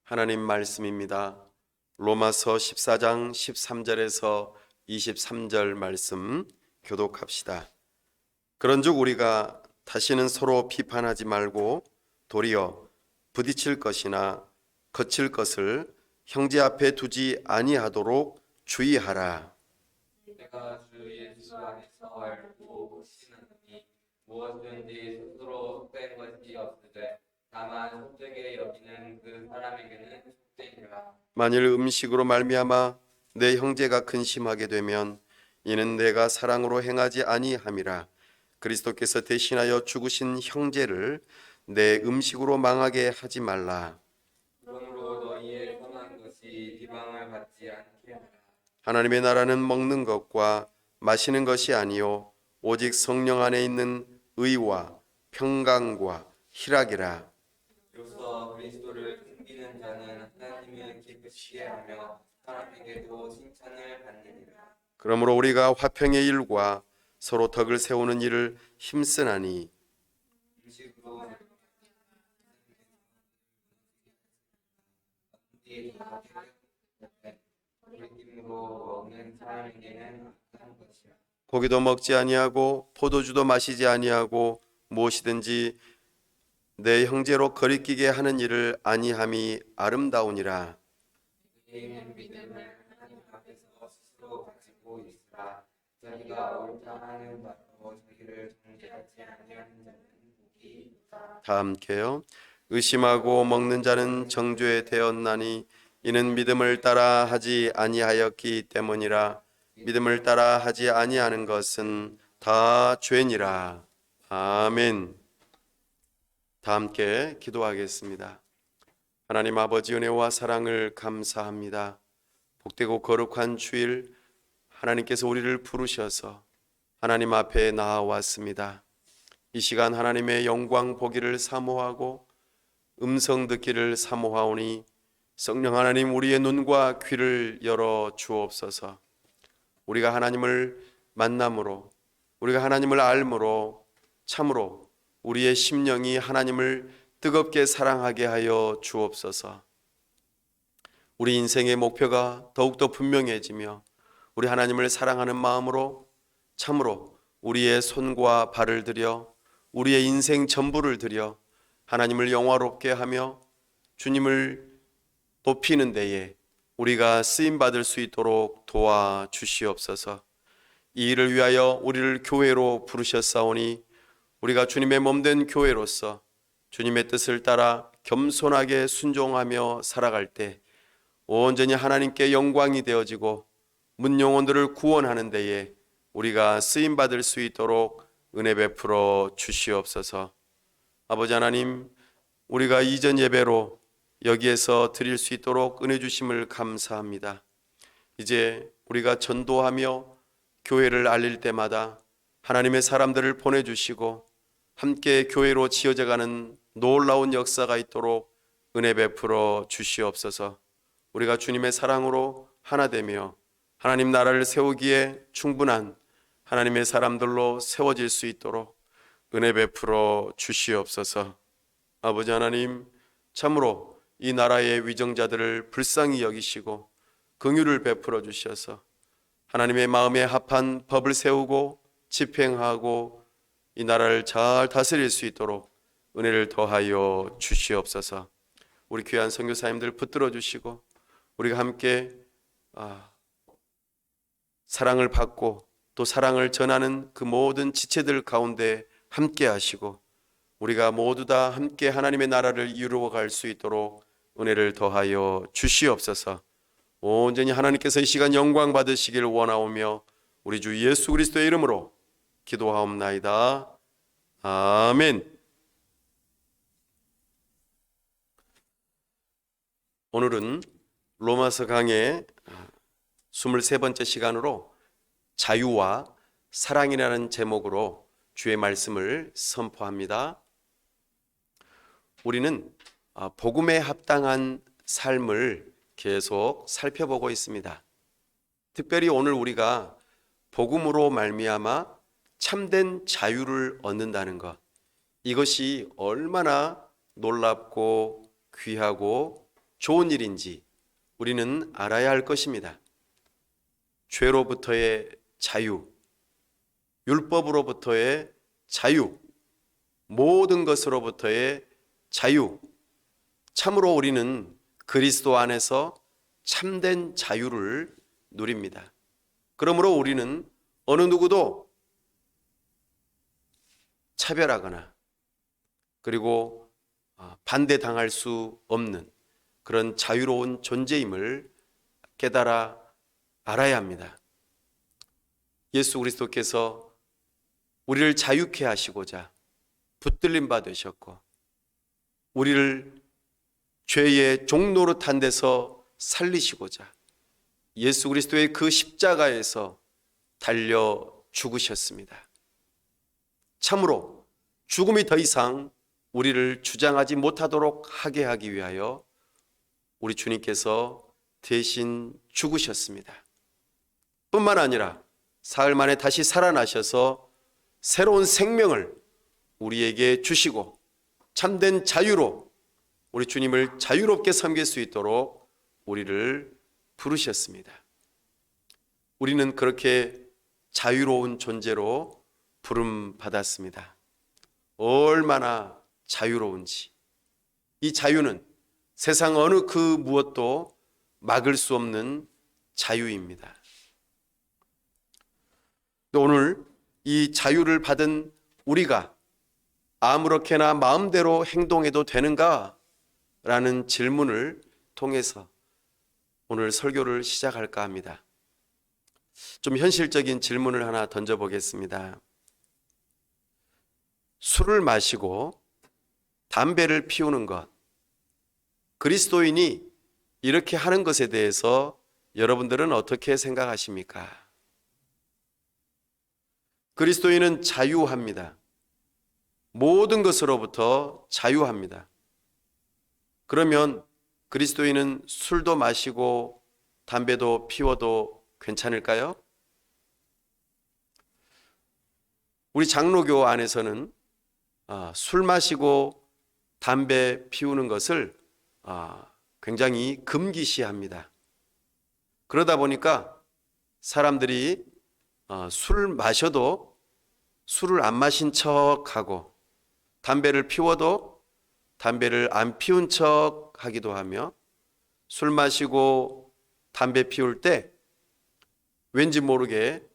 하나님 말씀입니다. 로마서 14장 13절에서 23절 말씀 교독합시다. 그런즉 우리가 다시는 서로 비판하지 말고 도리어 부딪힐 것이나 거칠 것을 형제 앞에 두지 아니하도록 주의하라. 내가 주 예수 안에서 알고 확신하노니 무엇든지 스스로 속된 것이 없으되 다만 속되게 여기는 그 사람에게는 속되니라. 만일 음식으로 말미암아 내 형제가 근심하게 되면 이는 내가 사랑으로 행하지 아니함이라. 그리스도께서 대신하여 죽으신 형제를 내 음식으로 망하게 하지 말라. 그러므로 너희의 선한 것이 비방을 받지 않게 하라. 하나님의 나라는 먹는 것과 마시는 것이 아니요 오직 성령 안에 있는 의와 평강과 희락이라. 이로써 그리스도를 섬기는 자는 하나님을 기쁘시게 하며 사람에게도 칭찬을 받느니라. 그러므로 우리가 화평의 일과 서로 덕을 세우는 일을 힘쓰나니 음식으로 우리팀으로 먹는 사람에게는 악한 것이라. 고기도 먹지 아니하고 포도주도 마시지 아니하고 무엇이든지 내 형제로 거리끼게 하는 일을 아니함이 아름다우니라. 개인은 믿음을 하나님 앞에서 스스로 가지고 있으라. 자기가 옳다 하는 바로 자기를 정죄하지 아니하는 자는 복이 있다. 다 함께요. 의심하고 먹는 자는 정죄 되었나니 이는 믿음을 따라 하지 아니하였기 때문이라. 믿음을 따라 하지 아니하는 것은 다 죄니라. 아멘. 다 함께 기도하겠습니다. 하나님 아버지 은혜와 사랑을 감사합니다. 복되고 거룩한 주일 하나님께서 우리를 부르셔서 하나님 앞에 나아왔습니다. 이 시간 하나님의 영광 보기를 사모하고 음성 듣기를 사모하오니 성령 하나님 우리의 눈과 귀를 열어 주옵소서. 우리가 하나님을 만남으로 우리가 하나님을 알므로 참으로 우리의 심령이 하나님을 뜨겁게 사랑하게 하여 주옵소서. 우리 인생의 목표가 더욱더 분명해지며 우리 하나님을 사랑하는 마음으로 참으로 우리의 손과 발을 들여 우리의 인생 전부를 들여 하나님을 영화롭게 하며 주님을 높이는 데에 우리가 쓰임받을 수 있도록 도와주시옵소서. 이 일을 위하여 우리를 교회로 부르셨사오니 우리가 주님의 몸된 교회로서 주님의 뜻을 따라 겸손하게 순종하며 살아갈 때 온전히 하나님께 영광이 되어지고 문영혼들을 구원하는 데에 우리가 쓰임받을 수 있도록 은혜 베풀어 주시옵소서. 아버지 하나님, 우리가 이전 예배로 여기에서 드릴 수 있도록 은혜 주심을 감사합니다. 이제 우리가 전도하며 교회를 알릴 때마다 하나님의 사람들을 보내주시고 함께 교회로 지어져가는 놀라운 역사가 있도록 은혜 베풀어 주시옵소서. 우리가 주님의 사랑으로 하나 되며 하나님 나라를 세우기에 충분한 하나님의 사람들로 세워질 수 있도록 은혜 베풀어 주시옵소서. 아버지 하나님, 참으로 이 나라의 위정자들을 불쌍히 여기시고 긍휼을 베풀어 주셔서 하나님의 마음에 합한 법을 세우고 집행하고 이 나라를 잘 다스릴 수 있도록 은혜를 더하여 주시옵소서. 우리 귀한 선교사님들 붙들어 주시고 우리가 함께 사랑을 받고 또 사랑을 전하는 그 모든 지체들 가운데 함께 하시고 우리가 모두 다 함께 하나님의 나라를 이루어 갈 수 있도록 은혜를 더하여 주시옵소서. 온전히 하나님께서 이 시간 영광 받으시길 원하오며 우리 주 예수 그리스도의 이름으로 기도하옵나이다. 아멘. 오늘은 로마서 강의 23번째 시간으로 자유와 사랑이라는 제목으로 주의 말씀을 선포합니다. 우리는 복음에 합당한 삶을 계속 살펴보고 있습니다. 특별히 오늘 우리가 복음으로 말미암아 참된 자유를 얻는다는 것, 이것이 얼마나 놀랍고 귀하고 좋은 일인지 우리는 알아야 할 것입니다. 죄로부터의 자유, 율법으로부터의 자유, 모든 것으로부터의 자유, 참으로 우리는 그리스도 안에서 참된 자유를 누립니다. 그러므로 우리는 어느 누구도 차별하거나 그리고 반대당할 수 없는 그런 자유로운 존재임을 깨달아 알아야 합니다. 예수 그리스도께서 우리를 자유케 하시고자 붙들림 바 되셨고 우리를 죄의 종노릇한 데서 살리시고자 예수 그리스도의 그 십자가에서 달려 죽으셨습니다. 참으로 죽음이 더 이상 우리를 주장하지 못하도록 하게 하기 위하여 우리 주님께서 대신 죽으셨습니다. 뿐만 아니라 사흘 만에 다시 살아나셔서 새로운 생명을 우리에게 주시고 참된 자유로 우리 주님을 자유롭게 섬길 수 있도록 우리를 부르셨습니다. 우리는 그렇게 자유로운 존재로 부름받았습니다. 얼마나 자유로운지. 이 자유는 세상 어느 그 무엇도 막을 수 없는 자유입니다. 오늘 이 자유를 받은 우리가 아무렇게나 마음대로 행동해도 되는가? 라는 질문을 통해서 오늘 설교를 시작할까 합니다. 좀 현실적인 질문을 하나 던져보겠습니다. 술을 마시고 담배를 피우는 것, 그리스도인이 이렇게 하는 것에 대해서 여러분들은 어떻게 생각하십니까? 그리스도인은 자유합니다. 모든 것으로부터 자유합니다. 그러면 그리스도인은 술도 마시고 담배도 피워도 괜찮을까요? 우리 장로교 안에서는 술 마시고 담배 피우는 것을 굉장히 금기시합니다. 그러다 보니까 사람들이 술을 마셔도 술을 안 마신 척하고 담배를 피워도 담배를 안 피운 척 하기도 하며 술 마시고 담배 피울 때 왠지 모르게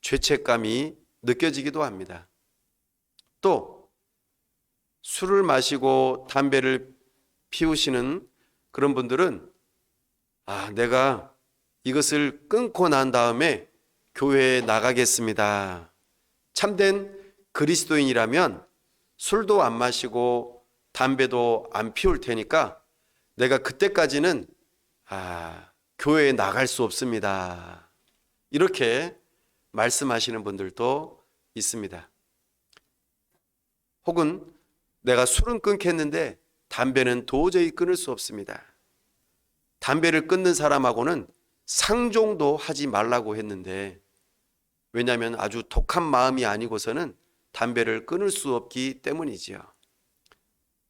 죄책감이 느껴지기도 합니다. 또 술을 마시고 담배를 피우시는 그런 분들은 내가 이것을 끊고 난 다음에 교회에 나가겠습니다. 참된 그리스도인이라면 술도 안 마시고 담배도 안 피울 테니까 내가 그때까지는 교회에 나갈 수 없습니다. 이렇게 말씀하시는 분들도 있습니다. 혹은 내가 술은 끊겠는데 담배는 도저히 끊을 수 없습니다. 담배를 끊는 사람하고는 상종도 하지 말라고 했는데 왜냐하면 아주 독한 마음이 아니고서는 담배를 끊을 수 없기 때문이지요.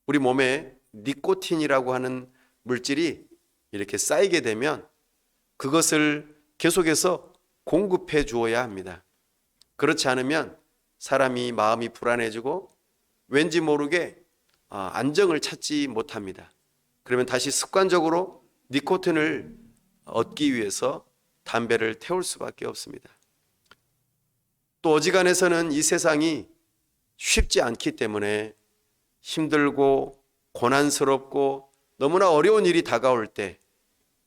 우리 몸에 니코틴이라고 하는 물질이 이렇게 쌓이게 되면 그것을 계속해서 공급해 주어야 합니다. 그렇지 않으면 사람이 마음이 불안해지고 왠지 모르게 안정을 찾지 못합니다. 그러면 다시 습관적으로 니코틴을 얻기 위해서 담배를 태울 수밖에 없습니다. 또 어지간해서는 이 세상이 쉽지 않기 때문에 힘들고 고난스럽고 너무나 어려운 일이 다가올 때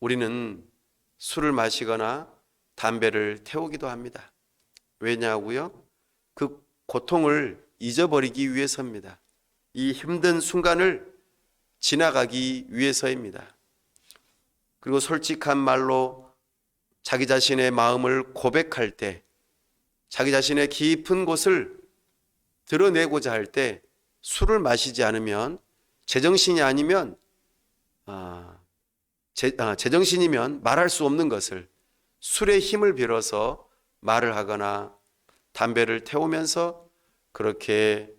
우리는 술을 마시거나 담배를 태우기도 합니다. 왜냐고요? 그 고통을 잊어버리기 위해서입니다. 이 힘든 순간을 지나가기 위해서입니다. 그리고 솔직한 말로 자기 자신의 마음을 고백할 때, 자기 자신의 깊은 곳을 드러내고자 할 때 술을 마시지 않으면 제정신이 아니면 제정신이면 말할 수 없는 것을 술의 힘을 빌어서 말을 하거나 담배를 태우면서 그렇게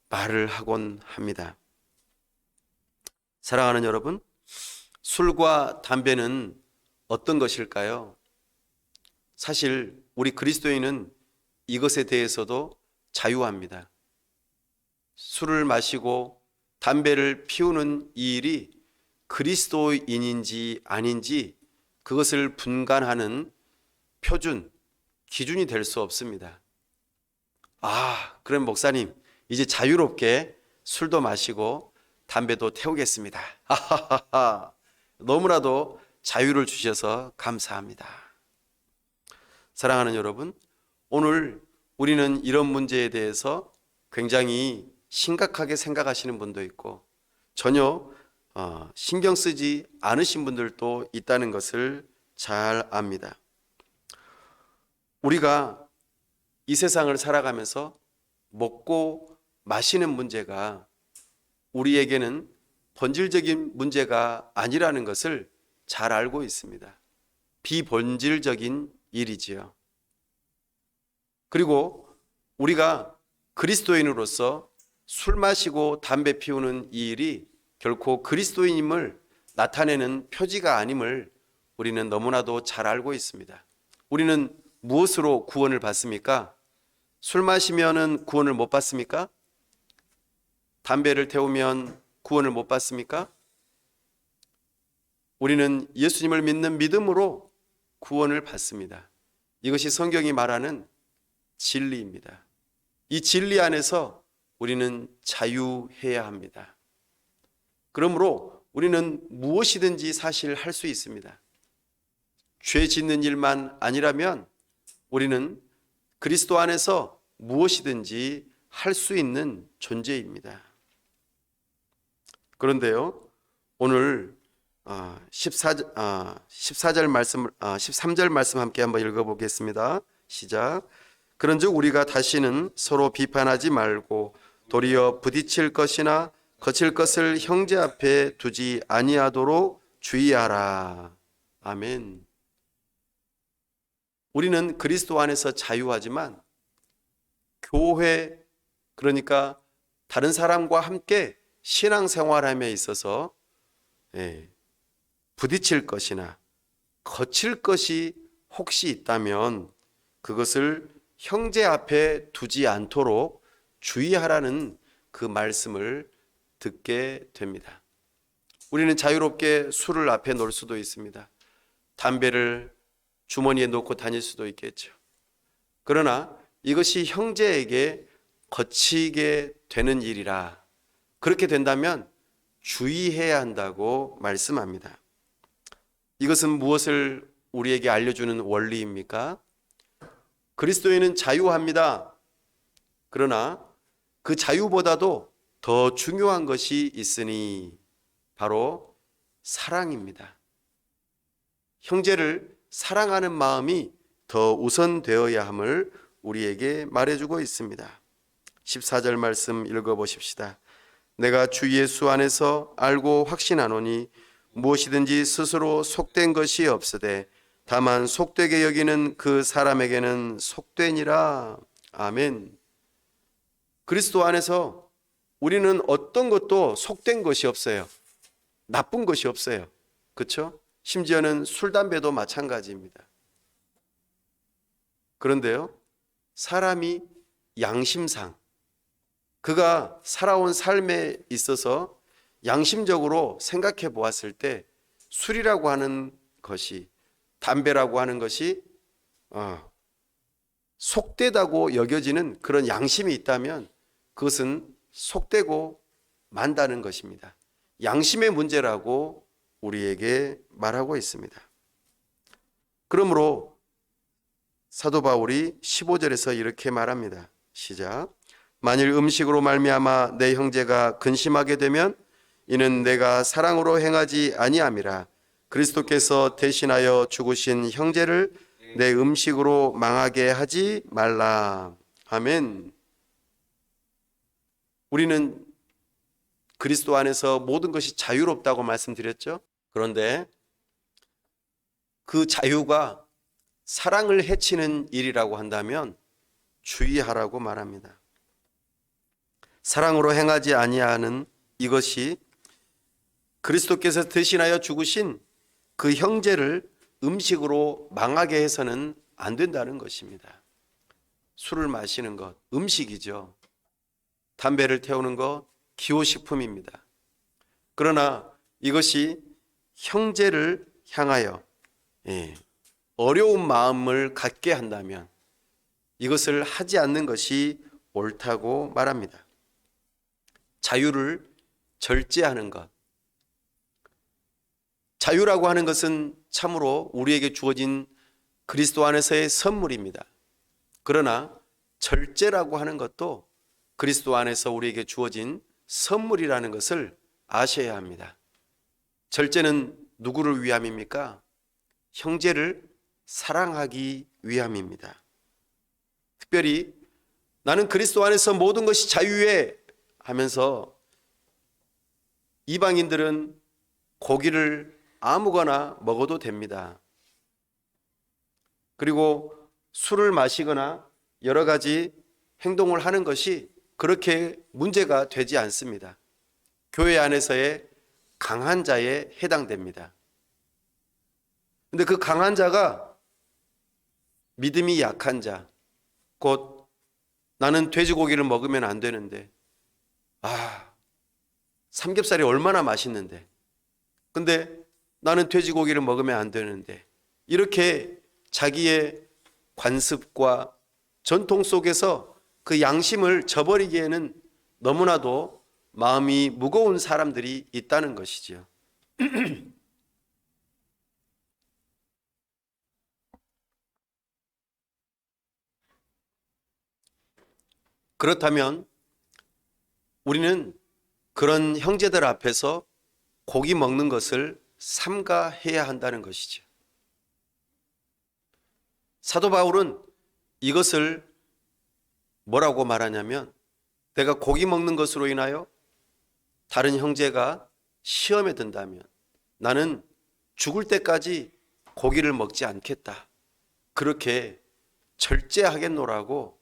말을 하곤 합니다. 사랑하는 여러분, 술과 담배는 어떤 것일까요? 사실 우리 그리스도인은 이것에 대해서도 자유합니다. 술을 마시고 담배를 피우는 이 일이 그리스도인인지 아닌지 그것을 분간하는 표준, 기준이 될 수 없습니다. 그럼 목사님, 이제 자유롭게 술도 마시고 담배도 태우겠습니다. 너무나도 자유를 주셔서 감사합니다. 사랑하는 여러분, 오늘 우리는 이런 문제에 대해서 굉장히 심각하게 생각하시는 분도 있고 전혀 신경 쓰지 않으신 분들도 있다는 것을 잘 압니다. 우리가 이 세상을 살아가면서 먹고 마시는 문제가 우리에게는 본질적인 문제가 아니라는 것을 잘 알고 있습니다. 비본질적인 일이지요. 그리고 우리가 그리스도인으로서 술 마시고 담배 피우는 이 일이 결코 그리스도인임을 나타내는 표지가 아님을 우리는 너무나도 잘 알고 있습니다. 우리는 무엇으로 구원을 받습니까? 술 마시면은 구원을 못 받습니까? 담배를 태우면 구원을 못 받습니까? 우리는 예수님을 믿는 믿음으로 구원을 받습니다. 이것이 성경이 말하는 진리입니다. 이 진리 안에서 우리는 자유해야 합니다. 그러므로 우리는 무엇이든지 사실 할 수 있습니다. 죄 짓는 일만 아니라면 우리는 그리스도 안에서 무엇이든지 할 수 있는 존재입니다. 그런데요, 오늘 13절 말씀 함께 한번 읽어보겠습니다. 시작. 그런즉 우리가 다시는 서로 비판하지 말고 도리어 부딪힐 것이나 거칠 것을 형제 앞에 두지 아니하도록 주의하라. 아멘. 우리는 그리스도 안에서 자유하지만 교회, 그러니까 다른 사람과 함께 신앙생활함에 있어서 부딪힐 것이나 거칠 것이 혹시 있다면 그것을 형제 앞에 두지 않도록 주의하라는 그 말씀을 듣게 됩니다. 우리는 자유롭게 술을 앞에 놓을 수도 있습니다. 담배를 주머니에 놓고 다닐 수도 있겠죠. 그러나 이것이 형제에게 거치게 되는 일이라 그렇게 된다면 주의해야 한다고 말씀합니다. 이것은 무엇을 우리에게 알려주는 원리입니까? 그리스도인은 자유합니다. 그러나 그 자유보다도 더 중요한 것이 있으니 바로 사랑입니다. 형제를 사랑하는 마음이 더 우선되어야 함을 우리에게 말해주고 있습니다. 14절 말씀 읽어보십시다. 내가 주 예수 안에서 알고 확신하노니 무엇이든지 스스로 속된 것이 없으되 다만 속되게 여기는 그 사람에게는 속되니라. 아멘. 그리스도 안에서 우리는 어떤 것도 속된 것이 없어요. 나쁜 것이 없어요. 그렇죠? 심지어는 술, 담배도 마찬가지입니다. 그런데요, 사람이 양심상 그가 살아온 삶에 있어서 양심적으로 생각해 보았을 때 술이라고 하는 것이, 담배라고 하는 것이 속되다고 여겨지는 그런 양심이 있다면 그것은 속되고 만다는 것입니다. 양심의 문제라고 우리에게 말하고 있습니다. 그러므로 사도 바울이 15절에서 이렇게 말합니다. 시작. 만일 음식으로 말미암아 내 형제가 근심하게 되면 이는 내가 사랑으로 행하지 아니함이라. 그리스도께서 대신하여 죽으신 형제를 내 음식으로 망하게 하지 말라. 아멘. 우리는 그리스도 안에서 모든 것이 자유롭다고 말씀드렸죠. 그런데 그 자유가 사랑을 해치는 일이라고 한다면 주의하라고 말합니다. 사랑으로 행하지 아니하는 이것이 그리스도께서 대신하여 죽으신 그 형제를 음식으로 망하게 해서는 안 된다는 것입니다. 술을 마시는 것, 음식이죠. 담배를 태우는 것, 기호식품입니다. 그러나 이것이 형제를 향하여 어려운 마음을 갖게 한다면 이것을 하지 않는 것이 옳다고 말합니다. 자유를 절제하는 것. 자유라고 하는 것은 참으로 우리에게 주어진 그리스도 안에서의 선물입니다. 그러나 절제라고 하는 것도 그리스도 안에서 우리에게 주어진 선물이라는 것을 아셔야 합니다. 절제는 누구를 위함입니까? 형제를 사랑하기 위함입니다. 특별히 나는 그리스도 안에서 모든 것이 자유해 하면서 이방인들은 고기를 아무거나 먹어도 됩니다. 그리고 술을 마시거나 여러 가지 행동을 하는 것이 그렇게 문제가 되지 않습니다. 교회 안에서의 강한 자에 해당됩니다. 근데 그 강한 자가 믿음이 약한 자, 곧 나는 돼지고기를 먹으면 안 되는데, 삼겹살이 얼마나 맛있는데, 근데 나는 돼지고기를 먹으면 안 되는데, 이렇게 자기의 관습과 전통 속에서 그 양심을 저버리기에는 너무나도 마음이 무거운 사람들이 있다는 것이지요. 그렇다면 우리는 그런 형제들 앞에서 고기 먹는 것을 삼가해야 한다는 것이죠. 사도 바울은 이것을 뭐라고 말하냐면, 내가 고기 먹는 것으로 인하여 다른 형제가 시험에 든다면 나는 죽을 때까지 고기를 먹지 않겠다, 그렇게 절제하겠노라고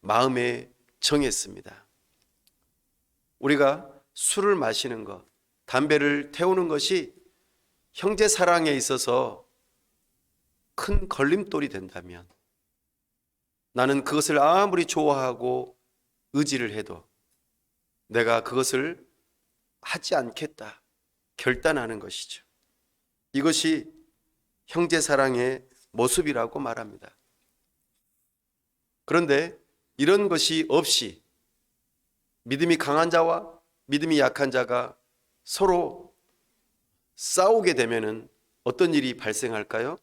마음에 정했습니다. 우리가 술을 마시는 것, 담배를 태우는 것이 형제 사랑에 있어서 큰 걸림돌이 된다면 나는 그것을 아무리 좋아하고 의지를 해도 내가 그것을 하지 않겠다 결단하는 것이죠. 이것이 형제 사랑의 모습이라고 말합니다. 그런데 이런 것이 없이 믿음이 강한 자와 믿음이 약한 자가 서로 싸우게 되면은 어떤 일이 발생할까요?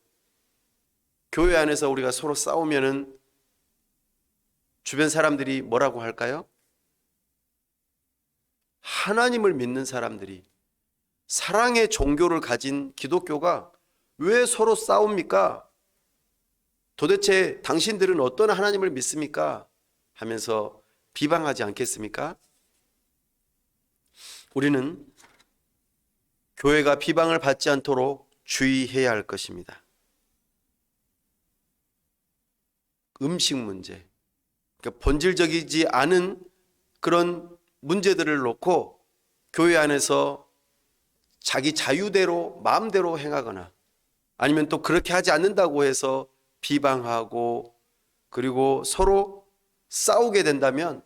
교회 안에서 우리가 서로 싸우면은 주변 사람들이 뭐라고 할까요? 하나님을 믿는 사람들이, 사랑의 종교를 가진 기독교가 왜 서로 싸웁니까? 도대체 당신들은 어떤 하나님을 믿습니까? 하면서 비방하지 않겠습니까? 우리는 교회가 비방을 받지 않도록 주의해야 할 것입니다. 음식 문제, 그러니까 본질적이지 않은 그런 문제들을 놓고 교회 안에서 자기 자유대로 마음대로 행하거나 아니면 또 그렇게 하지 않는다고 해서 비방하고 그리고 서로 싸우게 된다면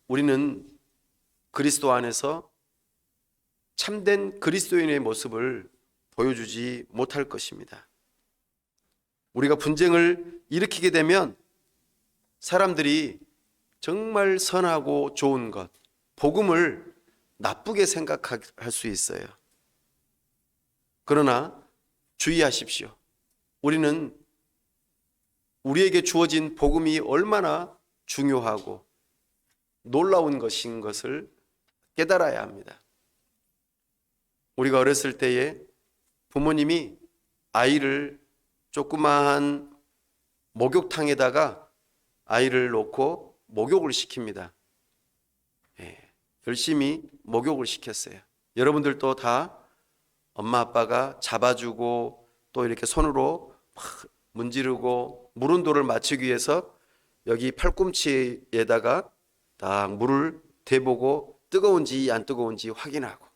우리는 그리스도 안에서 참된 그리스도인의 모습을 보여주지 못할 것입니다. 우리가 분쟁을 일으키게 되면 사람들이 정말 선하고 좋은 것, 복음을 나쁘게 생각할 수 있어요. 그러나 주의하십시오. 우리는 우리에게 주어진 복음이 얼마나 중요하고 놀라운 것인 것을 깨달아야 합니다. 우리가 어렸을 때에 부모님이 아이를 조그마한 목욕탕에다가 아이를 놓고 목욕을 시킵니다. 열심히 목욕을 시켰어요. 여러분들도 다 엄마 아빠가 잡아주고 또 이렇게 손으로 문지르고 물 온도를 맞추기 위해서 여기 팔꿈치에다가 딱 물을 대보고 뜨거운지 안 뜨거운지 확인하고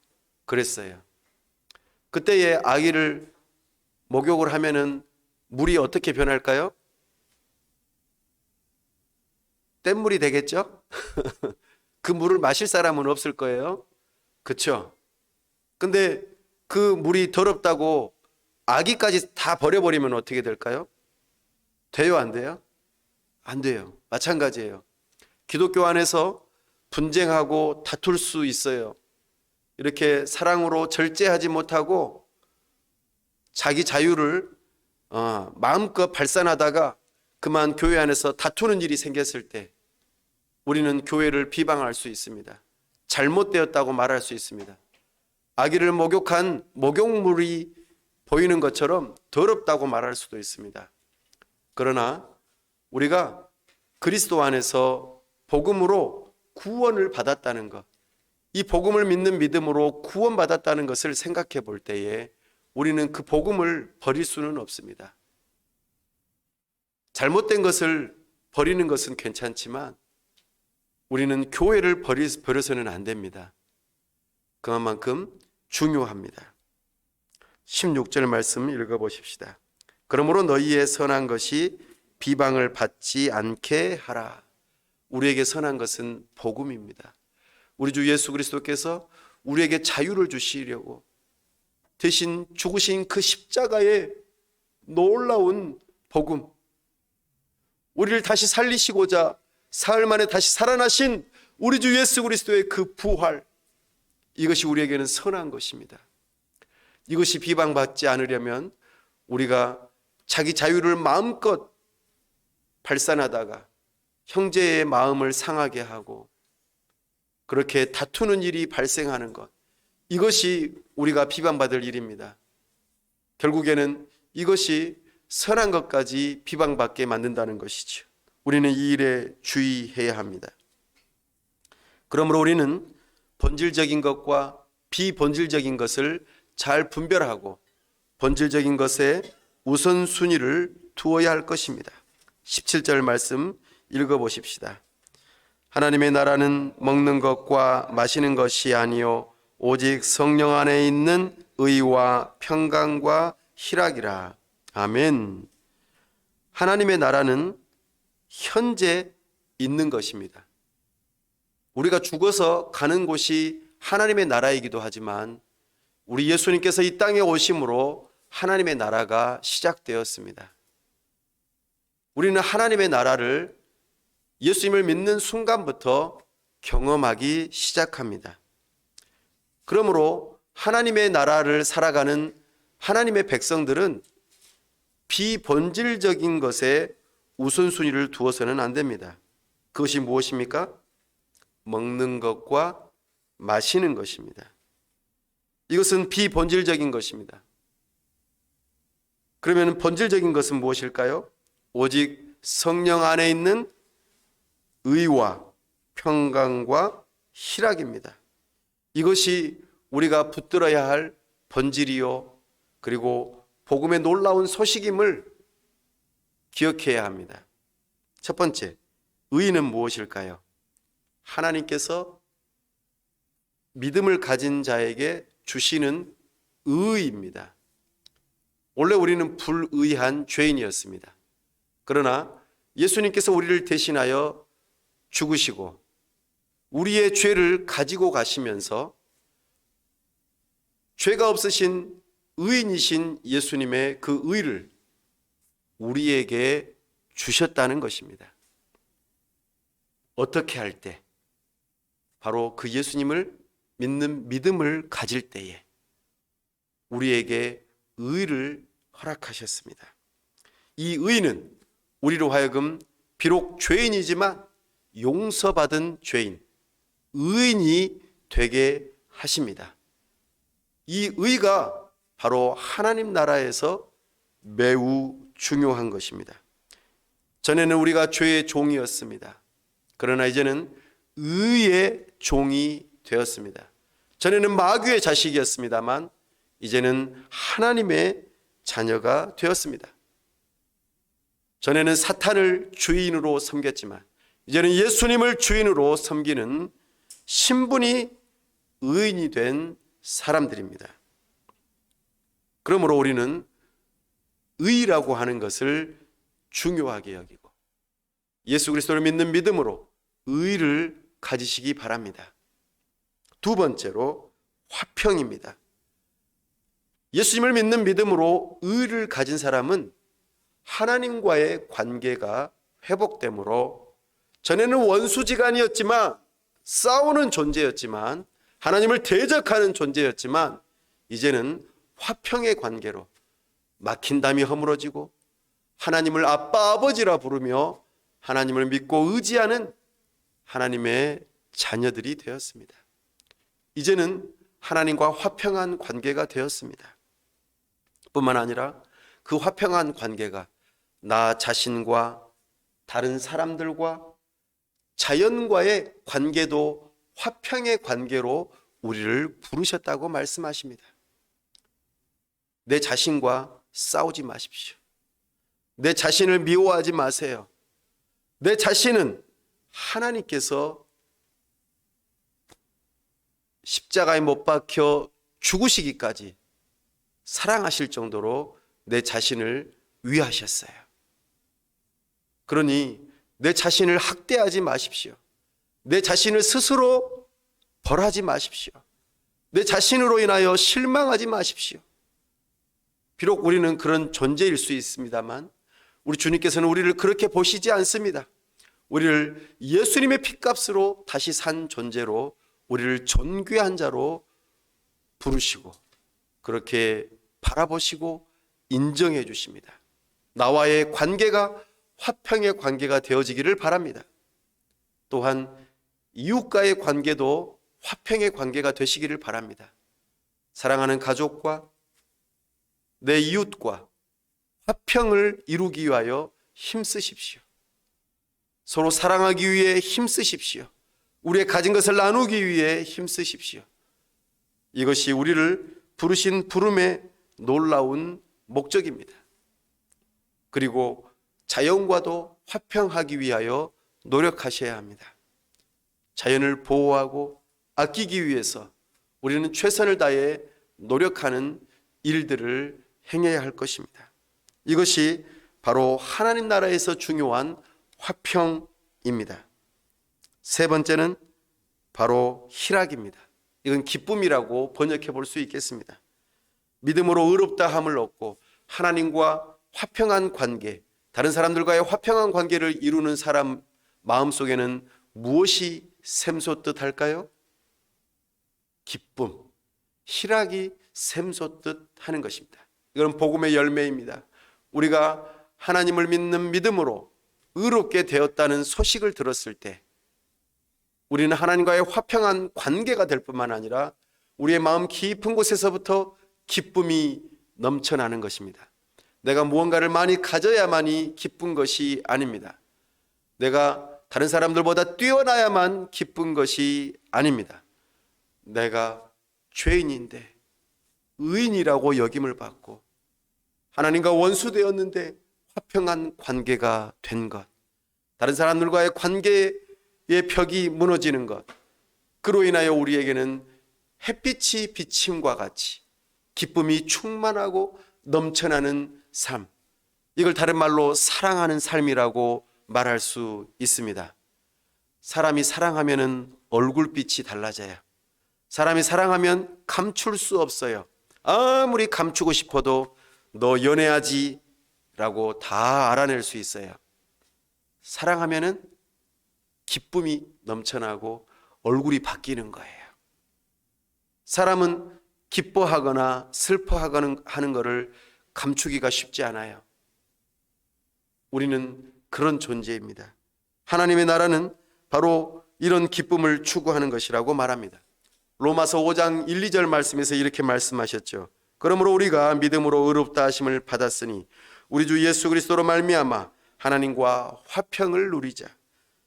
그랬어요. 그때에 아기를 목욕을 하면은 물이 어떻게 변할까요? 뗏물이 되겠죠? 그 물을 마실 사람은 없을 거예요. 그렇죠? 근데 그 물이 더럽다고 아기까지 다 버려버리면 어떻게 될까요? 돼요, 안 돼요? 안 돼요. 마찬가지예요. 기독교 안에서 분쟁하고 다툴 수 있어요. 이렇게 사랑으로 절제하지 못하고 자기 자유를 마음껏 발산하다가 그만 교회 안에서 다투는 일이 생겼을 때 우리는 교회를 비방할 수 있습니다. 잘못되었다고 말할 수 있습니다. 아기를 목욕한 목욕물이 보이는 것처럼 더럽다고 말할 수도 있습니다. 그러나 우리가 그리스도 안에서 복음으로 구원을 받았다는 것, 이 복음을 믿는 믿음으로 구원받았다는 것을 생각해 볼 때에 우리는 그 복음을 버릴 수는 없습니다. 잘못된 것을 버리는 것은 괜찮지만 우리는 교회를 버려서는 안 됩니다. 그만큼 중요합니다. 16절 말씀 읽어보십시다. 그러므로 너희의 선한 것이 비방을 받지 않게 하라. 우리에게 선한 것은 복음입니다. 우리 주 예수 그리스도께서 우리에게 자유를 주시려고 대신 죽으신 그 십자가의 놀라운 복음, 우리를 다시 살리시고자 사흘 만에 다시 살아나신 우리 주 예수 그리스도의 그 부활, 이것이 우리에게는 선한 것입니다. 이것이 비방받지 않으려면 우리가 자기 자유를 마음껏 발산하다가 형제의 마음을 상하게 하고 그렇게 다투는 일이 발생하는 것, 이것이 우리가 비방받을 일입니다. 결국에는 이것이 선한 것까지 비방받게 만든다는 것이죠. 우리는 이 일에 주의해야 합니다. 그러므로 우리는 본질적인 것과 비본질적인 것을 잘 분별하고 본질적인 것에 우선순위를 두어야 할 것입니다. 17절 말씀 읽어보십시다. 하나님의 나라는 먹는 것과 마시는 것이 아니요 오직 성령 안에 있는 의와 평강과 희락이라. 아멘. 하나님의 나라는 현재 있는 것입니다. 우리가 죽어서 가는 곳이 하나님의 나라이기도 하지만 우리 예수님께서 이 땅에 오심으로 하나님의 나라가 시작되었습니다. 우리는 하나님의 나라를 예수님을 믿는 순간부터 경험하기 시작합니다. 그러므로 하나님의 나라를 살아가는 하나님의 백성들은 비본질적인 것에 우선순위를 두어서는 안 됩니다. 그것이 무엇입니까? 먹는 것과 마시는 것입니다. 이것은 비본질적인 것입니다. 그러면 본질적인 것은 무엇일까요? 오직 성령 안에 있는 의와 평강과 희락입니다. 이것이 우리가 붙들어야 할 본질이요, 그리고 복음의 놀라운 소식임을 기억해야 합니다. 첫 번째, 의는 무엇일까요? 하나님께서 믿음을 가진 자에게 주시는 의입니다. 원래 우리는 불의한 죄인이었습니다. 그러나 예수님께서 우리를 대신하여 죽으시고 우리의 죄를 가지고 가시면서 죄가 없으신 의인이신 예수님의 그 의를 우리에게 주셨다는 것입니다. 어떻게 할 때? 바로 그 예수님을 믿는 믿음을 가질 때에 우리에게 의를 허락하셨습니다. 이 의는 우리로 하여금 비록 죄인이지만 용서받은 죄인, 의인이 되게 하십니다. 이 의가 바로 하나님 나라에서 매우 중요한 것입니다. 전에는 우리가 죄의 종이었습니다. 그러나 이제는 의의 종이 되었습니다. 전에는 마귀의 자식이었습니다만 이제는 하나님의 자녀가 되었습니다. 전에는 사탄을 주인으로 섬겼지만 이제는 예수님을 주인으로 섬기는 신분이 의인이 된 사람들입니다. 그러므로 우리는 의라고 하는 것을 중요하게 여기고 예수 그리스도를 믿는 믿음으로 의를 가지시기 바랍니다. 두 번째로 화평입니다. 예수님을 믿는 믿음으로 의를 가진 사람은 하나님과의 관계가 회복되므로 전에는 원수지간이었지만 싸우는 존재였지만 하나님을 대적하는 존재였지만 이제는 화평의 관계로 막힌 담이 허물어지고 하나님을 아빠 아버지라 부르며 하나님을 믿고 의지하는 하나님의 자녀들이 되었습니다. 이제는 하나님과 화평한 관계가 되었습니다. 뿐만 아니라 그 화평한 관계가 나 자신과 다른 사람들과 자연과의 관계도 화평의 관계로 우리를 부르셨다고 말씀하십니다. 내 자신과 싸우지 마십시오. 내 자신을 미워하지 마세요. 내 자신은 하나님께서 십자가에 못 박혀 죽으시기까지 사랑하실 정도로 내 자신을 위하셨어요. 그러니 내 자신을 학대하지 마십시오. 내 자신을 스스로 벌하지 마십시오. 내 자신으로 인하여 실망하지 마십시오. 비록 우리는 그런 존재일 수 있습니다만 우리 주님께서는 우리를 그렇게 보시지 않습니다. 우리를 예수님의 핏값으로 다시 산 존재로 우리를 존귀한 자로 부르시고 그렇게 바라보시고 인정해 주십니다. 나와의 관계가 화평의 관계가 되어지기를 바랍니다. 또한 이웃과의 관계도 화평의 관계가 되시기를 바랍니다. 사랑하는 가족과 내 이웃과 화평을 이루기 위하여 힘쓰십시오. 서로 사랑하기 위해 힘쓰십시오. 우리의 가진 것을 나누기 위해 힘쓰십시오. 이것이 우리를 부르신 부름의 놀라운 목적입니다. 그리고 자연과도 화평하기 위하여 노력하셔야 합니다. 자연을 보호하고 아끼기 위해서 우리는 최선을 다해 노력하는 일들을 행해야 할 것입니다. 이것이 바로 하나님 나라에서 중요한 화평입니다. 세 번째는 바로 희락입니다. 이건 기쁨이라고 번역해 볼 수 있겠습니다. 믿음으로 의롭다함을 얻고 하나님과 화평한 관계, 다른 사람들과의 화평한 관계를 이루는 사람 마음속에는 무엇이 샘솟듯 할까요? 기쁨, 희락이 샘솟듯 하는 것입니다. 이건 복음의 열매입니다. 우리가 하나님을 믿는 믿음으로 의롭게 되었다는 소식을 들었을 때 우리는 하나님과의 화평한 관계가 될 뿐만 아니라 우리의 마음 깊은 곳에서부터 기쁨이 넘쳐나는 것입니다. 내가 무언가를 많이 가져야만이 기쁜 것이 아닙니다. 내가 다른 사람들보다 뛰어나야만 기쁜 것이 아닙니다. 내가 죄인인데 의인이라고 여김을 받고 하나님과 원수되었는데 화평한 관계가 된 것, 다른 사람들과의 관계의 벽이 무너지는 것, 그로 인하여 우리에게는 햇빛이 비침과 같이 기쁨이 충만하고 넘쳐나는 삶, 이걸 다른 말로 사랑하는 삶이라고 말할 수 있습니다. 사람이 사랑하면 얼굴빛이 달라져요. 사람이 사랑하면 감출 수 없어요. 아무리 감추고 싶어도 너 연애하지 라고 다 알아낼 수 있어요. 사랑하면은 기쁨이 넘쳐나고 얼굴이 바뀌는 거예요. 사람은 기뻐하거나 슬퍼하거나 하는 것을 감추기가 쉽지 않아요. 우리는 그런 존재입니다. 하나님의 나라는 바로 이런 기쁨을 추구하는 것이라고 말합니다. 로마서 5장 1, 2절 말씀에서 이렇게 말씀하셨죠. 그러므로 우리가 믿음으로 의롭다 하심을 받았으니 우리 주 예수 그리스도로 말미암아 하나님과 화평을 누리자.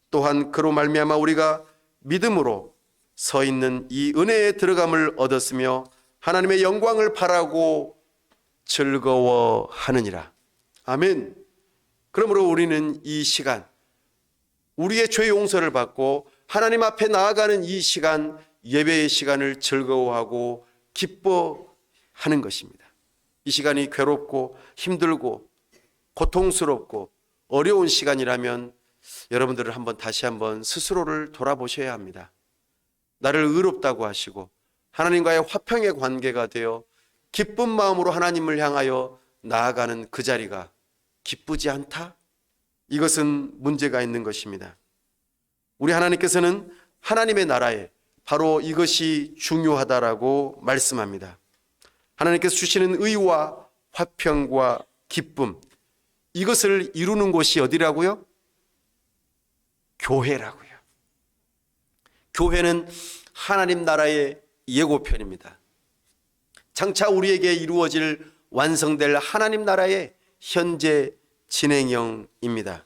또한 그로 말미암아 우리가 믿음으로 서 있는 이 은혜에 들어감을 얻었으며 하나님의 영광을 바라고 즐거워하느니라. 아멘. 그러므로 우리는 이 시간, 우리의 죄 용서를 받고 하나님 앞에 나아가는 이 시간, 예배의 시간을 즐거워하고 기뻐하는 것입니다. 이 시간이 괴롭고 힘들고 고통스럽고 어려운 시간이라면 여러분들은 다시 한번 스스로를 돌아보셔야 합니다. 나를 의롭다고 하시고 하나님과의 화평의 관계가 되어 기쁜 마음으로 하나님을 향하여 나아가는 그 자리가 기쁘지 않다? 이것은 문제가 있는 것입니다. 우리 하나님께서는 하나님의 나라에 바로 이것이 중요하다라고 말씀합니다. 하나님께서 주시는 의와 화평과 기쁨, 이것을 이루는 곳이 어디라고요? 교회라고요. 교회는 하나님 나라의 예고편입니다. 장차 우리에게 이루어질 완성될 하나님 나라의 현재 진행형입니다.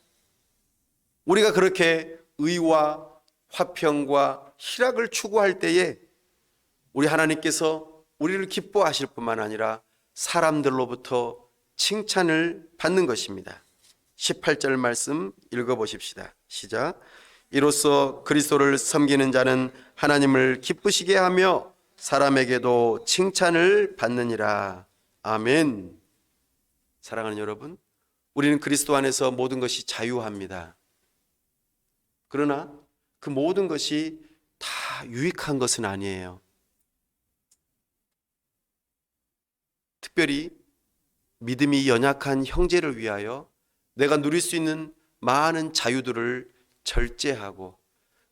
우리가 그렇게 의와 화평과 희락을 추구할 때에 우리 하나님께서 우리를 기뻐하실 뿐만 아니라 사람들로부터 칭찬을 받는 것입니다. 18절 말씀 읽어보십시다. 시작. 이로써 그리스도를 섬기는 자는 하나님을 기쁘시게 하며 사람에게도 칭찬을 받느니라. 아멘. 사랑하는 여러분, 우리는 그리스도 안에서 모든 것이 자유합니다. 그러나 그 모든 것이 다 유익한 것은 아니에요. 특별히 믿음이 연약한 형제를 위하여 내가 누릴 수 있는 많은 자유들을 절제하고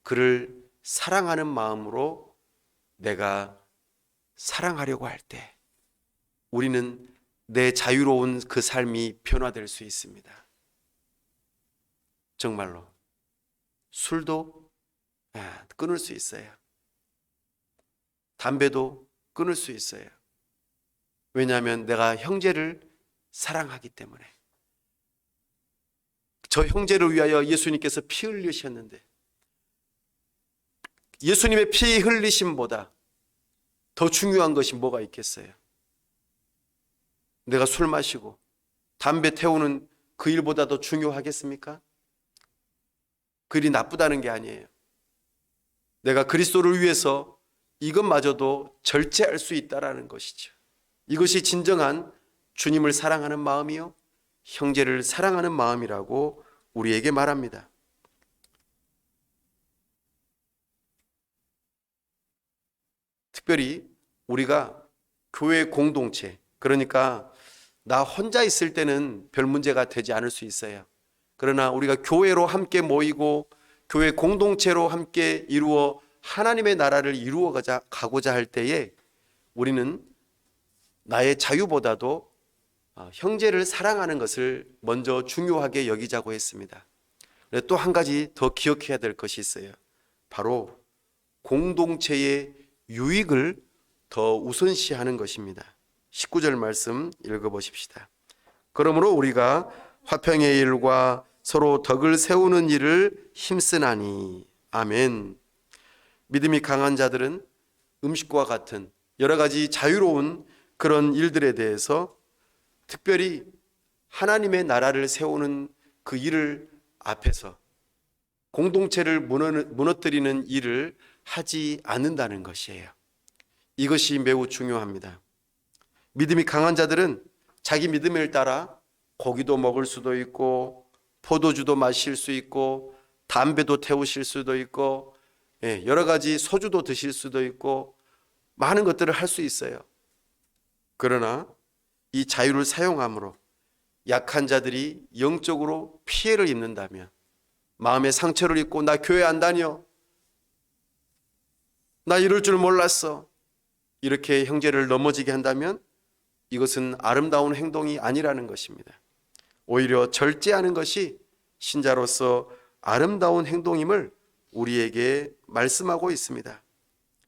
그를 사랑하는 마음으로 내가 사랑하려고 할 때 우리는 내 자유로운 그 삶이 변화될 수 있습니다. 정말로 술도 끊을 수 있어요. 담배도 끊을 수 있어요. 왜냐하면 내가 형제를 사랑하기 때문에. 저 형제를 위하여 예수님께서 피 흘리셨는데 예수님의 피 흘리심보다 더 중요한 것이 뭐가 있겠어요? 내가 술 마시고 담배 태우는 그 일보다 더 중요하겠습니까? 그 일이 나쁘다는 게 아니에요. 내가 그리스도를 위해서 이것마저도 절제할 수 있다라는 것이죠. 이것이 진정한 주님을 사랑하는 마음이요 형제를 사랑하는 마음이라고 우리에게 말합니다. 특별히 우리가 교회 공동체, 그러니까 나 혼자 있을 때는 별 문제가 되지 않을 수 있어요. 그러나 우리가 교회로 함께 모이고 교회 공동체로 함께 이루어 하나님의 나라를 이루어 가고자 할 때에 우리는 나의 자유보다도 형제를 사랑하는 것을 먼저 중요하게 여기자고 했습니다. 또 한 가지 더 기억해야 될 것이 있어요. 바로 공동체의 유익을 더 우선시하는 것입니다. 19절 말씀 읽어보십시다. 그러므로 우리가 화평의 일과 서로 덕을 세우는 일을 힘쓰나니. 아멘. 믿음이 강한 자들은 음식과 같은 여러 가지 자유로운 그런 일들에 대해서 특별히 하나님의 나라를 세우는 그 일을 앞에서 공동체를 무너뜨리는 일을 하지 않는다는 것이에요. 이것이 매우 중요합니다. 믿음이 강한 자들은 자기 믿음을 따라 고기도 먹을 수도 있고 포도주도 마실 수 있고 담배도 태우실 수도 있고 여러 가지 소주도 드실 수도 있고 많은 것들을 할 수 있어요. 그러나 이 자유를 사용함으로 약한 자들이 영적으로 피해를 입는다면, 마음의 상처를 입고 나 교회 안 다녀, 나 이럴 줄 몰랐어, 이렇게 형제를 넘어지게 한다면 이것은 아름다운 행동이 아니라는 것입니다. 오히려 절제하는 것이 신자로서 아름다운 행동임을 우리에게 말씀하고 있습니다.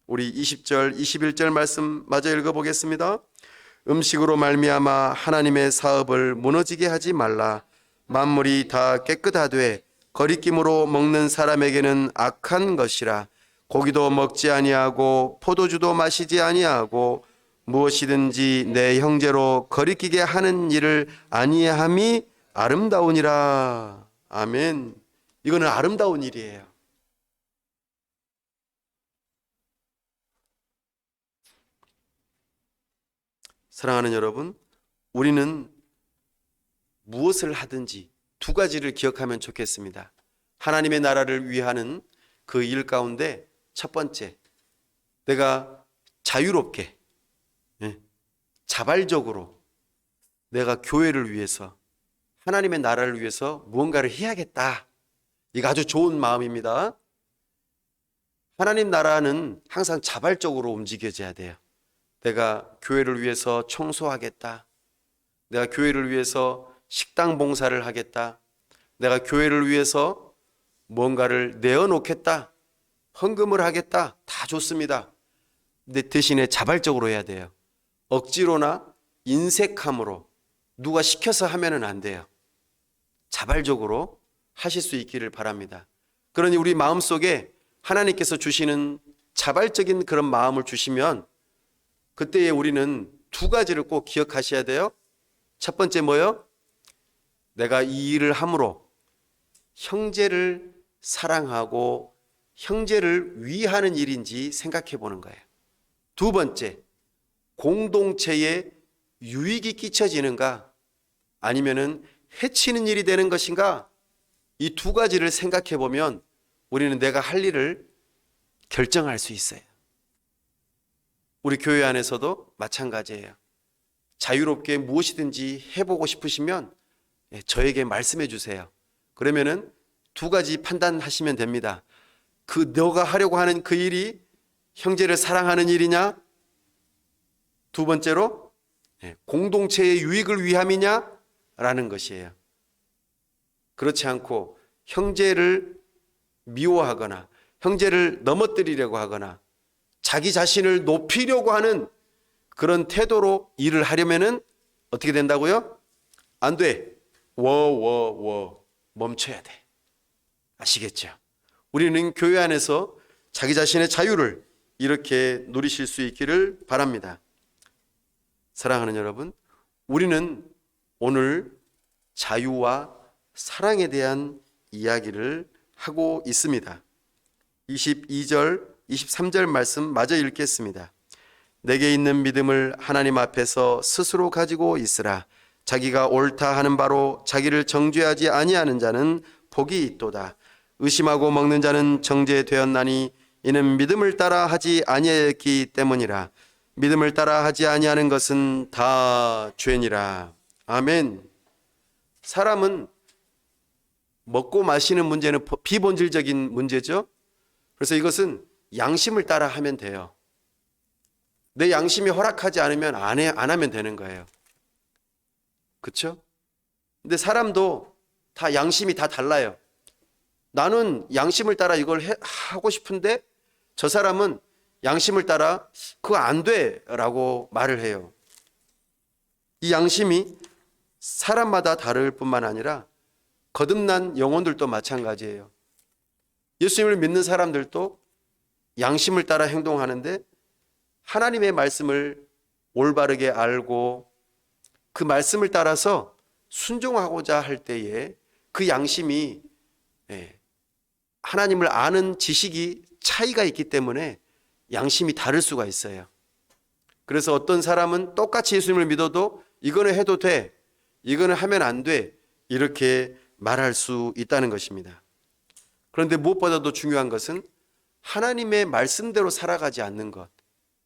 우리 20절, 21절 말씀 마저 읽어보겠습니다. 음식으로 말미암아 하나님의 사업을 무너지게 하지 말라. 만물이 다 깨끗하되 거리낌으로 먹는 사람에게는 악한 것이라. 고기도 먹지 아니하고 포도주도 마시지 아니하고 무엇이든지 내 형제로 거리끼게 하는 일을 아니함이 아름다우니라. 아멘. 이거는 아름다운 일이에요. 사랑하는 여러분, 우리는 무엇을 하든지 두 가지를 기억하면 좋겠습니다. 하나님의 나라를 위하는 그 일 가운데 첫 번째, 내가 자유롭게, 자발적으로 내가 교회를 위해서, 하나님의 나라를 위해서 무언가를 해야겠다. 이거 아주 좋은 마음입니다. 하나님 나라는 항상 자발적으로 움직여져야 돼요. 내가 교회를 위해서 청소하겠다. 내가 교회를 위해서 식당 봉사를 하겠다. 내가 교회를 위해서 뭔가를 내어놓겠다. 헌금을 하겠다. 다 좋습니다. 근데 대신에 자발적으로 해야 돼요. 억지로나 인색함으로 누가 시켜서 하면은 안 돼요. 자발적으로 하실 수 있기를 바랍니다. 그러니 우리 마음속에 하나님께서 주시는 자발적인 그런 마음을 주시면 그때에 우리는 두 가지를 꼭 기억하셔야 돼요. 첫 번째 뭐요? 내가 이 일을 함으로 형제를 사랑하고 형제를 위하는 일인지 생각해 보는 거예요. 두 번째, 공동체에 유익이 끼쳐지는가 아니면은 해치는 일이 되는 것인가? 이 두 가지를 생각해 보면 우리는 내가 할 일을 결정할 수 있어요. 우리 교회 안에서도 마찬가지예요. 자유롭게 무엇이든지 해보고 싶으시면 저에게 말씀해 주세요. 그러면은 두 가지 판단하시면 됩니다. 그 너가 하려고 하는 그 일이 형제를 사랑하는 일이냐? 두 번째로 공동체의 유익을 위함이냐? 라는 것이에요. 그렇지 않고 형제를 미워하거나 형제를 넘어뜨리려고 하거나 자기 자신을 높이려고 하는 그런 태도로 일을 하려면은 어떻게 된다고요? 안 돼. 멈춰야 돼. 아시겠죠? 우리는 교회 안에서 자기 자신의 자유를 이렇게 누리실 수 있기를 바랍니다. 사랑하는 여러분, 우리는 오늘 자유와 사랑에 대한 이야기를 하고 있습니다. 22절, 23절 말씀 마저 읽겠습니다. 내게 있는 믿음을 하나님 앞에서 스스로 가지고 있으라. 자기가 옳다 하는 바로 자기를 정죄하지 아니하는 자는 복이 있도다. 의심하고 먹는 자는 정죄되었나니 이는 믿음을 따라 하지 아니했기 때문이라. 믿음을 따라 하지 아니하는 것은 다 죄니라. 아멘. 사람은 먹고 마시는 문제는 비본질적인 문제죠. 그래서 이것은 양심을 따라 하면 돼요. 내 양심이 허락하지 않으면 안 하면 되는 거예요. 그렇죠? 근데 사람도 다 양심이 다 달라요. 나는 양심을 따라 이걸 하고 싶은데 저 사람은 양심을 따라 그거 안 돼 라고 말을 해요. 이 양심이 사람마다 다를 뿐만 아니라 거듭난 영혼들도 마찬가지예요. 예수님을 믿는 사람들도 양심을 따라 행동하는데 하나님의 말씀을 올바르게 알고 그 말씀을 따라서 순종하고자 할 때에 그 양심이 하나님을 아는 지식이 차이가 있기 때문에 양심이 다를 수가 있어요. 그래서 어떤 사람은 똑같이 예수님을 믿어도 이거는 해도 돼, 이거는 하면 안 돼, 이렇게 말할 수 있다는 것입니다. 그런데 무엇보다도 중요한 것은 하나님의 말씀대로 살아가지 않는 것,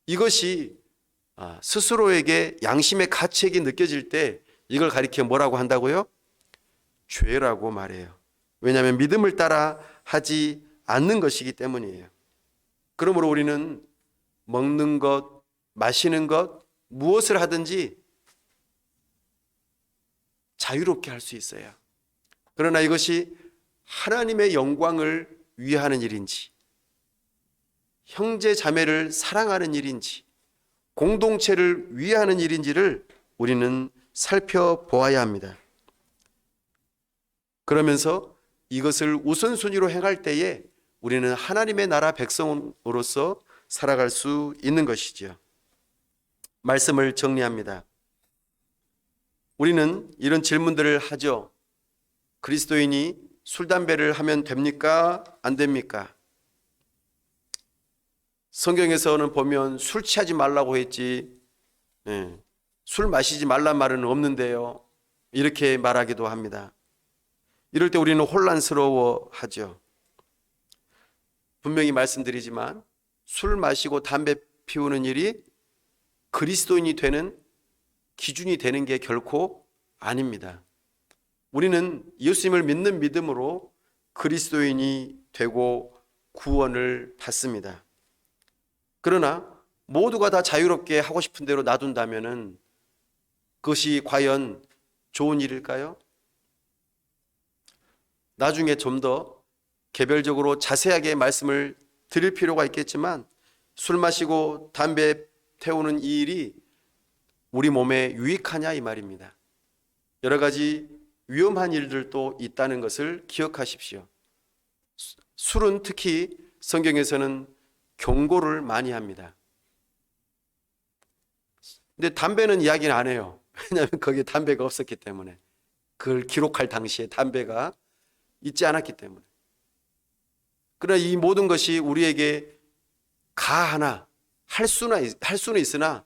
이것이 스스로에게 양심의 가책이 느껴질 때 이걸 가리켜 뭐라고 한다고요? 죄라고 말해요. 왜냐하면 믿음을 따라 하지 않는 것이기 때문이에요. 그러므로 우리는 먹는 것, 마시는 것, 무엇을 하든지 자유롭게 할 수 있어요. 그러나 이것이 하나님의 영광을 위하는 일인지, 형제 자매를 사랑하는 일인지, 공동체를 위하는 일인지를 우리는 살펴보아야 합니다. 그러면서 이것을 우선순위로 행할 때에 우리는 하나님의 나라 백성으로서 살아갈 수 있는 것이지요. 말씀을 정리합니다. 우리는 이런 질문들을 하죠. 그리스도인이 술, 담배를 하면 됩니까? 안 됩니까? 성경에서는 보면 술 취하지 말라고 했지, 술 마시지 말란 말은 없는데요. 이렇게 말하기도 합니다. 이럴 때 우리는 혼란스러워하죠. 분명히 말씀드리지만 술 마시고 담배 피우는 일이 그리스도인이 되는 기준이 되는 게 결코 아닙니다. 우리는 예수님을 믿는 믿음으로 그리스도인이 되고 구원을 받습니다. 그러나 모두가 다 자유롭게 하고 싶은 대로 놔둔다면 그것이 과연 좋은 일일까요? 나중에 좀 더 개별적으로 자세하게 말씀을 드릴 필요가 있겠지만 술 마시고 담배 태우는 이 일이 우리 몸에 유익하냐 이 말입니다. 여러 가지 위험한 일들도 있다는 것을 기억하십시오. 술은 특히 성경에서는 경고를 많이 합니다. 근데 담배는 이야기는 안 해요. 왜냐하면 거기에 담배가 없었기 때문에. 그걸 기록할 당시에 담배가 있지 않았기 때문에. 그러나 이 모든 것이 우리에게 가하나 할 수는 있으나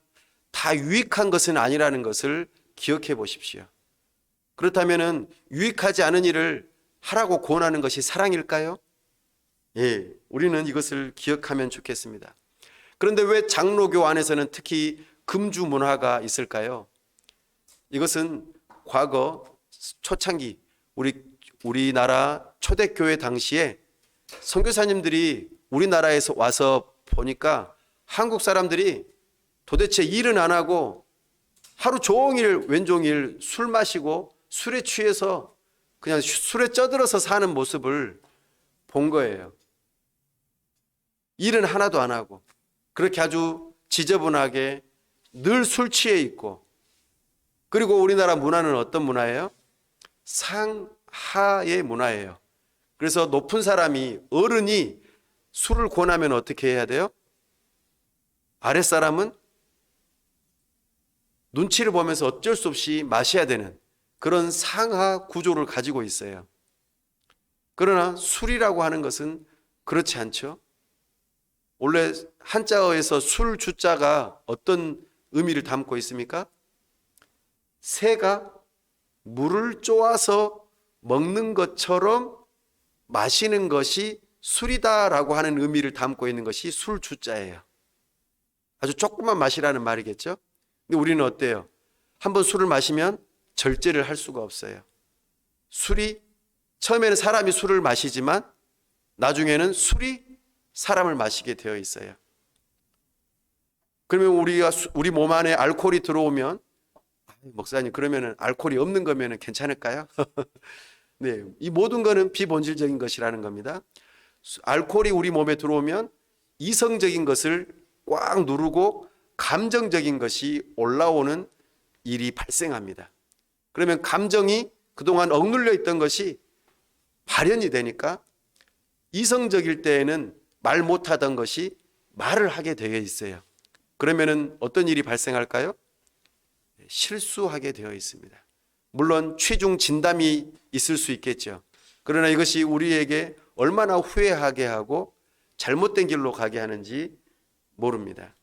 다 유익한 것은 아니라는 것을 기억해 보십시오. 그렇다면 유익하지 않은 일을 하라고 권하는 것이 사랑일까요? 예, 우리는 이것을 기억하면 좋겠습니다. 그런데 왜 장로교 안에서는 특히 금주 문화가 있을까요? 이것은 과거 초창기 우리나라 초대교회 당시에 선교사님들이 우리나라에서 와서 보니까 한국 사람들이 도대체 일은 안 하고 하루 종일 왼종일 술 마시고 술에 취해서 그냥 술에 쩌들어서 사는 모습을 본 거예요. 일은 하나도 안 하고 그렇게 아주 지저분하게 늘 술 취해 있고, 그리고 우리나라 문화는 어떤 문화예요? 상하의 문화예요. 그래서 높은 사람이, 어른이 술을 권하면 어떻게 해야 돼요? 아랫사람은 눈치를 보면서 어쩔 수 없이 마셔야 되는 그런 상하 구조를 가지고 있어요. 그러나 술이라고 하는 것은 그렇지 않죠. 원래 한자어에서 술 주자가 어떤 의미를 담고 있습니까? 새가 물을 쪼아서 먹는 것처럼 마시는 것이 술이다라고 하는 의미를 담고 있는 것이 술 주자예요. 아주 조금만 마시라는 말이겠죠. 근데 우리는 어때요? 한번 술을 마시면 절제를 할 수가 없어요. 술이 처음에는 사람이 술을 마시지만 나중에는 술이 사람을 마시게 되어 있어요. 그러면 우리 몸 안에 알코올이 들어오면, 목사님 그러면은 알코올이 없는 거면은 괜찮을까요? 네, 이 모든 것은 비본질적인 것이라는 겁니다. 알코올이 우리 몸에 들어오면 이성적인 것을 꽉 누르고 감정적인 것이 올라오는 일이 발생합니다. 그러면 감정이 그동안 억눌려 있던 것이 발현이 되니까 이성적일 때에는 말 못하던 것이 말을 하게 되어 있어요. 그러면은 어떤 일이 발생할까요? 실수하게 되어 있습니다. 물론 취중 진담이 있을 수 있겠죠. 그러나 이것이 우리에게 얼마나 후회하게 하고 잘못된 길로 가게 하는지 모릅니다.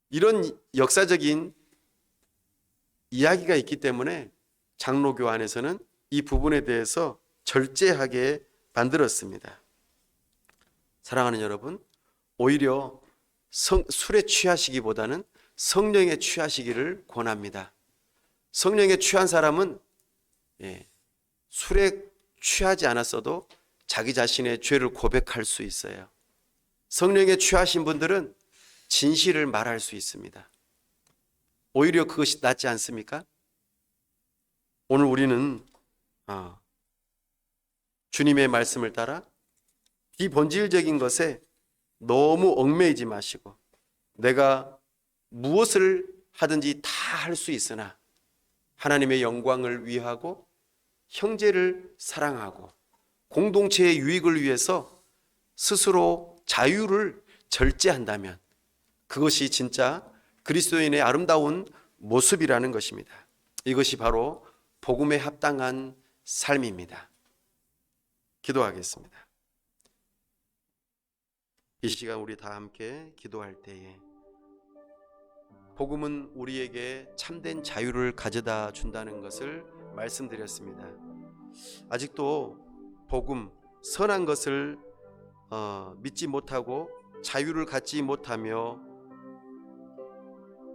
이런 역사적인 이야기가 있기 때문에 장로교 안에서는 이 부분에 대해서 절제하게 만들었습니다. 사랑하는 여러분, 오히려 술에 취하시기보다는 성령에 취하시기를 권합니다. 성령에 취한 사람은 술에 취하지 않았어도 자기 자신의 죄를 고백할 수 있어요. 성령에 취하신 분들은 진실을 말할 수 있습니다. 오히려 그것이 낫지 않습니까? 오늘 우리는 주님의 말씀을 따라 비본질적인 것에 너무 얽매이지 마시고, 내가 무엇을 하든지 다 할 수 있으나 하나님의 영광을 위하고 형제를 사랑하고 공동체의 유익을 위해서 스스로 자유를 절제한다면 그것이 진짜 그리스도인의 아름다운 모습이라는 것입니다. 이것이 바로 복음에 합당한 삶입니다. 기도하겠습니다. 이 시간 우리 다 함께 기도할 때에 복음은 우리에게 참된 자유를 가져다 준다는 것을 말씀드렸습니다. 아직도 복음, 선한 것을 믿지 못하고 자유를 갖지 못하며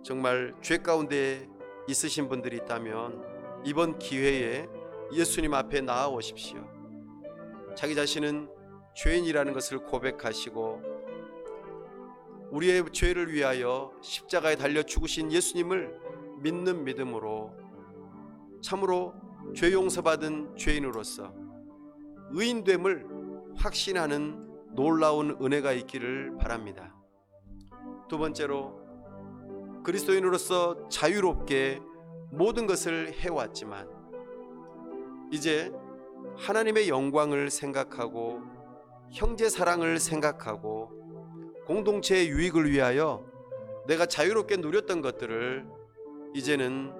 정말 죄 가운데 있으신 분들이 있다면 이번 기회에 예수님 앞에 나아오십시오. 자기 자신은 죄인이라는 것을 고백하시고 우리의 죄를 위하여 십자가에 달려 죽으신 예수님을 믿는 믿음으로 참으로 죄 용서받은 죄인으로서 의인됨을 확신하는 놀라운 은혜가 있기를 바랍니다. 두 번째로, 그리스도인으로서 자유롭게 모든 것을 해왔지만 이제 하나님의 영광을 생각하고 형제 사랑을 생각하고 공동체의 유익을 위하여 내가 자유롭게 누렸던 것들을 이제는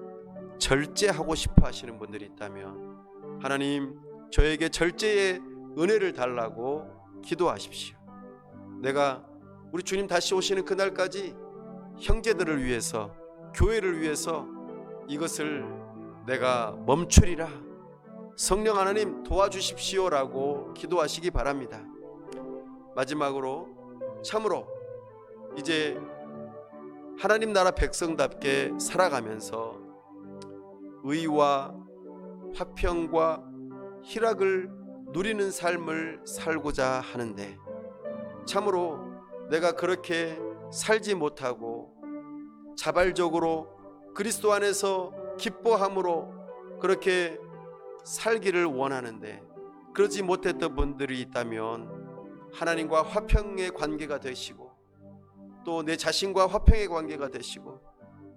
절제하고 싶어 하시는 분들이 있다면 하나님, 저에게 절제의 은혜를 달라고 기도하십시오. 내가 우리 주님 다시 오시는 그날까지 형제들을 위해서, 교회를 위해서 이것을 내가 멈추리라. 성령 하나님 도와주십시오라고 기도하시기 바랍니다. 마지막으로, 참으로 이제 하나님 나라 백성답게 살아가면서 의와 화평과 희락을 누리는 삶을 살고자 하는데 참으로 내가 그렇게 살지 못하고 자발적으로 그리스도 안에서 기뻐함으로 그렇게 살기를 원하는데 그러지 못했던 분들이 있다면 하나님과 화평의 관계가 되시고 또 내 자신과 화평의 관계가 되시고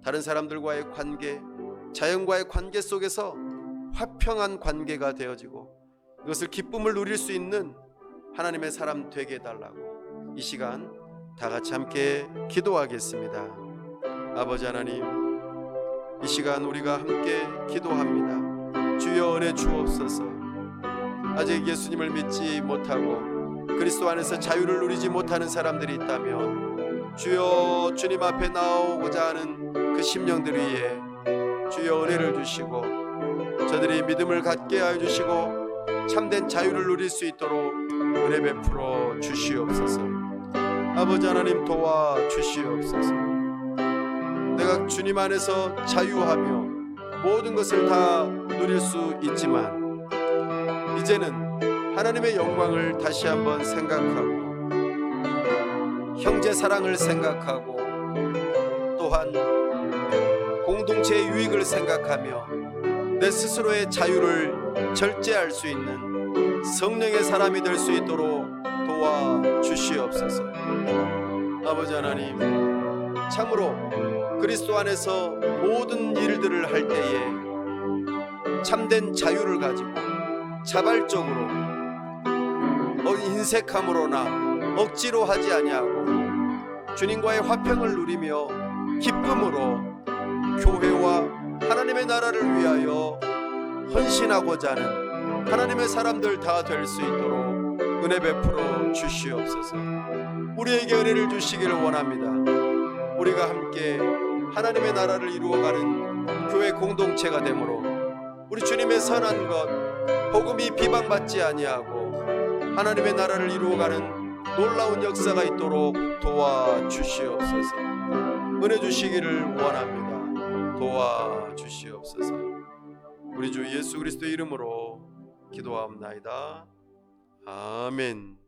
다른 사람들과의 관계, 자연과의 관계 속에서 화평한 관계가 되어지고 이것을 기쁨을 누릴 수 있는 하나님의 사람 되게 해달라고 이 시간 다 같이 함께 기도하겠습니다. 아버지 하나님, 이 시간 우리가 함께 기도합니다. 주여 은혜 주옵소서. 아직 예수님을 믿지 못하고 그리스도 안에서 자유를 누리지 못하는 사람들이 있다면 주여 주님 앞에 나오고자 하는 그 심령들 위에 주여 은혜를 주시고 저들이 믿음을 갖게 하여 주시고 참된 자유를 누릴 수 있도록 은혜 베풀어 주시옵소서. 아버지 하나님 도와주시옵소서. 내가 주님 안에서 자유하며 모든 것을 다 누릴 수 있지만 이제는 하나님의 영광을 다시 한번 생각하고 형제 사랑을 생각하고 또한 공동체의 유익을 생각하며 내 스스로의 자유를 절제할 수 있는 성령의 사람이 될 수 있도록 도와주시옵소서. 아버지 하나님, 참으로 그리스도 안에서 모든 일들을 할 때에 참된 자유를 가지고 자발적으로 인색함으로나 억지로 하지 아니하고 주님과의 화평을 누리며 기쁨으로 교회와 하나님의 나라를 위하여 헌신하고자 하는 하나님의 사람들 다 될 수 있도록 은혜 베풀어 주시옵소서. 우리에게 은혜를 주시기를 원합니다. 우리가 함께 하나님의 나라를 이루어가는 교회 공동체가 되므로 우리 주님의 선한 것, 복음이 비방받지 아니하고 하나님의 나라를 이루어가는 놀라운 역사가 있도록 도와주시옵소서. 은혜 주시기를 원합니다. 도와주시옵소서. 우리 주 예수 그리스도의 이름으로 기도하옵나이다. 아멘.